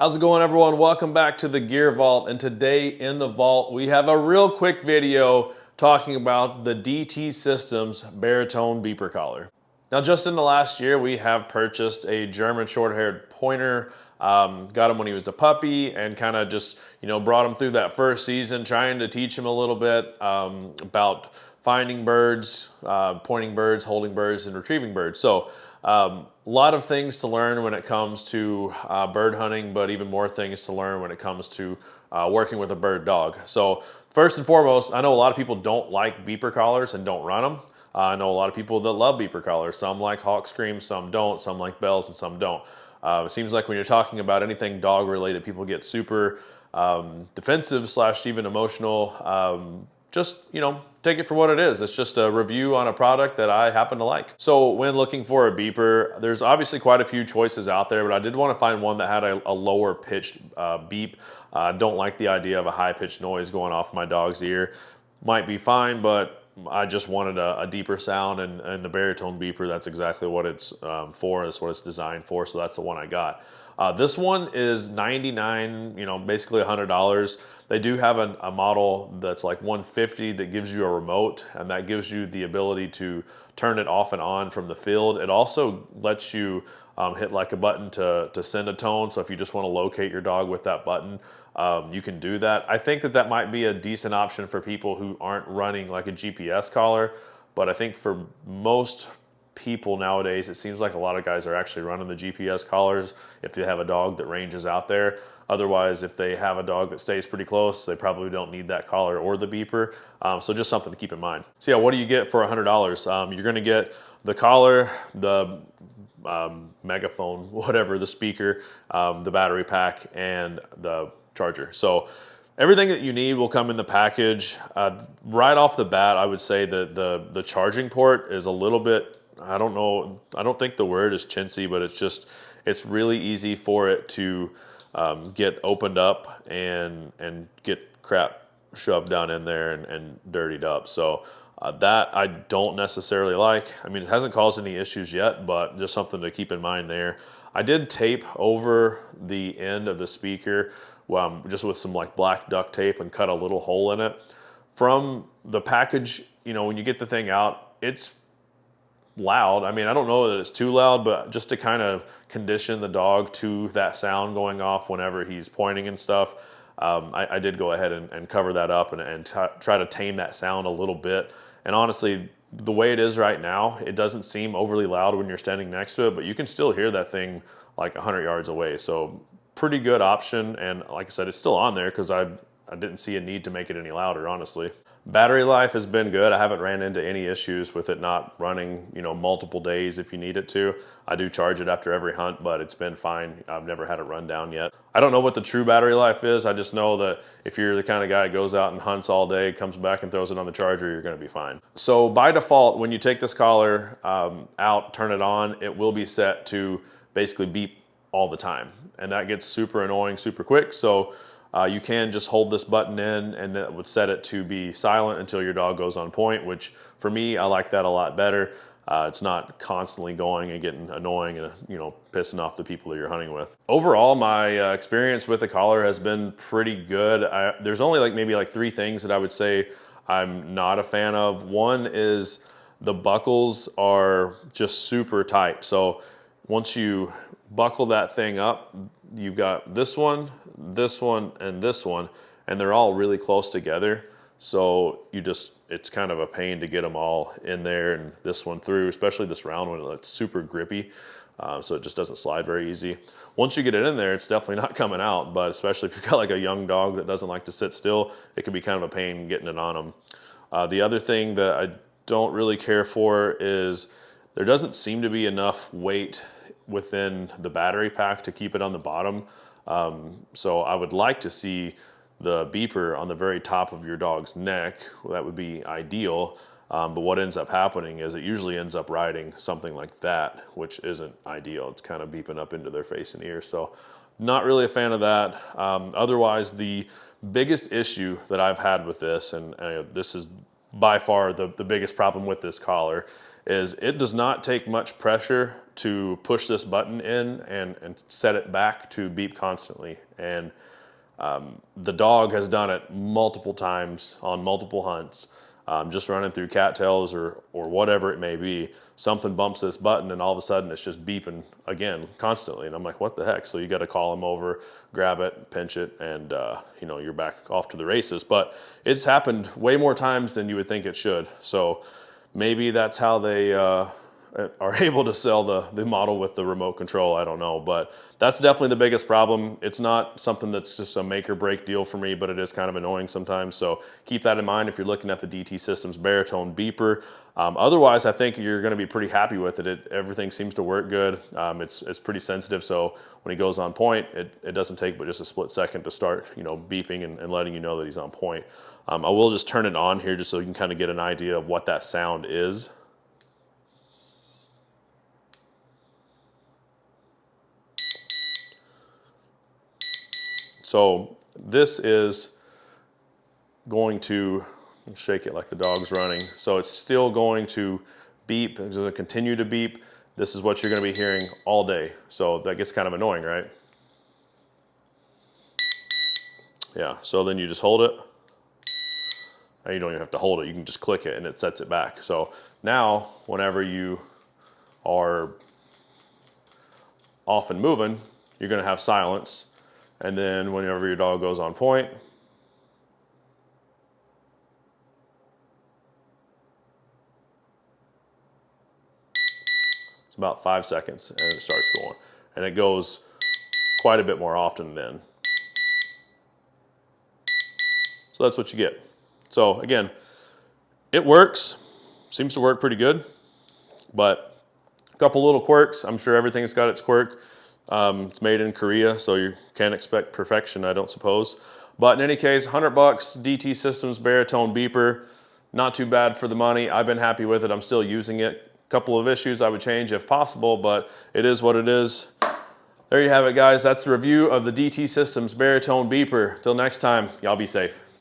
How's it going, everyone? Welcome back to the Gear Vault, and today in the vault we have a real quick video talking about the DT Systems Baritone beeper collar. Now, just in the last year, we have purchased a German short-haired pointer. Got him when he was a puppy, and kind of just brought him through that first season, trying to teach him a little bit about finding birds, pointing birds, holding birds, and retrieving birds. So a lot of things to learn when it comes to bird hunting, but even more things to learn when it comes to working with a bird dog. So first and foremost, I know a lot of people don't like beeper collars and don't run them. I know a lot of people that love beeper collars. Some like hawk screams, some don't. Some like bells, and some don't. It seems like when you're talking about anything dog related, people get super defensive / even emotional. Just, take it for what it is. It's just a review on a product that I happen to like. So when looking for a beeper, there's obviously quite a few choices out there, but I did want to find one that had a lower pitched beep. I don't like the idea of a high pitched noise going off my dog's ear. Might be fine, but I just wanted a deeper sound, and the baritone beeper, that's exactly what it's for. That's what it's designed for, so that's the one I got. This one is $99, basically $100. They do have a model that's like $150 that gives you a remote, and that gives you the ability to turn it off and on from the field. It also lets you hit like a button to send a tone. So if you just want to locate your dog with that button, you can do that. I think that might be a decent option for people who aren't running like a GPS collar, but I think for most people nowadays, it seems like a lot of guys are actually running the GPS collars if they have a dog that ranges out there. Otherwise, if they have a dog that stays pretty close, they probably don't need that collar or the beeper. So just something to keep in mind. So yeah, what do you get for $100? You're gonna get the collar, the megaphone, whatever, the speaker, the battery pack, and the charger. So everything that you need will come in the package. Right off the bat, I would say that the charging port is a little bit, I don't know, I don't think the word is chintzy, but it's really easy for it to get opened up and get crap shoved down in there and dirtied up. So that I don't necessarily like. I mean, it hasn't caused any issues yet, but just something to keep in mind there. I did tape over the end of the speaker just with some like black duct tape and cut a little hole in it. From the package, when you get the thing out, it's loud. I mean, I don't know that it's too loud, but just to kind of condition the dog to that sound going off whenever he's pointing and stuff, I did go ahead and cover that up and try to tame that sound a little bit. And honestly, the way it is right now, it doesn't seem overly loud when you're standing next to it, but you can still hear that thing like 100 yards away. So pretty good option. And like I said, it's still on there because I didn't see a need to make it any louder, honestly. Battery life has been good. I haven't ran into any issues with it not running, multiple days if you need it to. I do charge it after every hunt, but it's been fine. I've never had it run down yet. I don't know what the true battery life is. I just know that if you're the kind of guy that goes out and hunts all day, comes back and throws it on the charger, you're gonna be fine. So by default, when you take this collar out, turn it on, it will be set to basically beep all the time. And that gets super annoying super quick. So you can just hold this button in, and that would set it to be silent until your dog goes on point, which for me, I like that a lot better. It's not constantly going and getting annoying and pissing off the people that you're hunting with. Overall, my experience with the collar has been pretty good. There's only maybe three things that I would say I'm not a fan of. One is the buckles are just super tight. So once you buckle that thing up, you've got this one, and this one, and they're all really close together. So it's kind of a pain to get them all in there and this one through, especially this round one. It's super grippy, so it just doesn't slide very easy. Once you get it in there, it's definitely not coming out, but especially if you've got like a young dog that doesn't like to sit still, it can be kind of a pain getting it on them. The other thing that I don't really care for is there doesn't seem to be enough weight within the battery pack to keep it on the bottom. So I would like to see the beeper on the very top of your dog's neck. Well, that would be ideal. But what ends up happening is it usually ends up riding something like that, which isn't ideal. It's kind of beeping up into their face and ear. So not really a fan of that. Otherwise, the biggest issue that I've had with this, and this is by far the biggest problem with this collar, is it does not take much pressure to push this button in and set it back to beep constantly. And the dog has done it multiple times on multiple hunts, just running through cattails or whatever it may be. Something bumps this button and all of a sudden it's just beeping again constantly. And I'm like, what the heck? So you got to call him over, grab it, pinch it, and you know, you're back off to the races. But it's happened way more times than you would think it should. So maybe that's how they are able to sell the model with the remote control. I don't know, but that's definitely the biggest problem. It's not something that's just a make or break deal for me, but it is kind of annoying sometimes. So keep that in mind if you're looking at the DT Systems Baritone beeper. Otherwise, I think you're gonna be pretty happy with it. Everything seems to work good. It's pretty sensitive, so when he goes on point, it doesn't take but just a split second to start, you know, beeping and letting you know that he's on point. I will just turn it on here just so you can kind of get an idea of what that sound is. So this is going to shake it like the dog's running. So it's still going to beep. It's going to continue to beep. This is what you're going to be hearing all day. So that gets kind of annoying, right? Yeah, so then you just hold it. And you don't even have to hold it. You can just click it and it sets it back. So now, whenever you are off and moving, you're going to have silence. And then whenever your dog goes on point, it's about 5 seconds and it starts going. And it goes quite a bit more often then. So that's what you get. So again, it works, seems to work pretty good, but a couple little quirks. I'm sure everything's got its quirk. It's made in Korea, so you can't expect perfection, I don't suppose. But in any case, 100 bucks, DT Systems Baritone beeper. Not too bad for the money. I've been happy with it. I'm still using it. A couple of issues I would change if possible, but it is what it is. There you have it, guys. That's the review of the DT Systems Baritone beeper. Till next time, y'all be safe.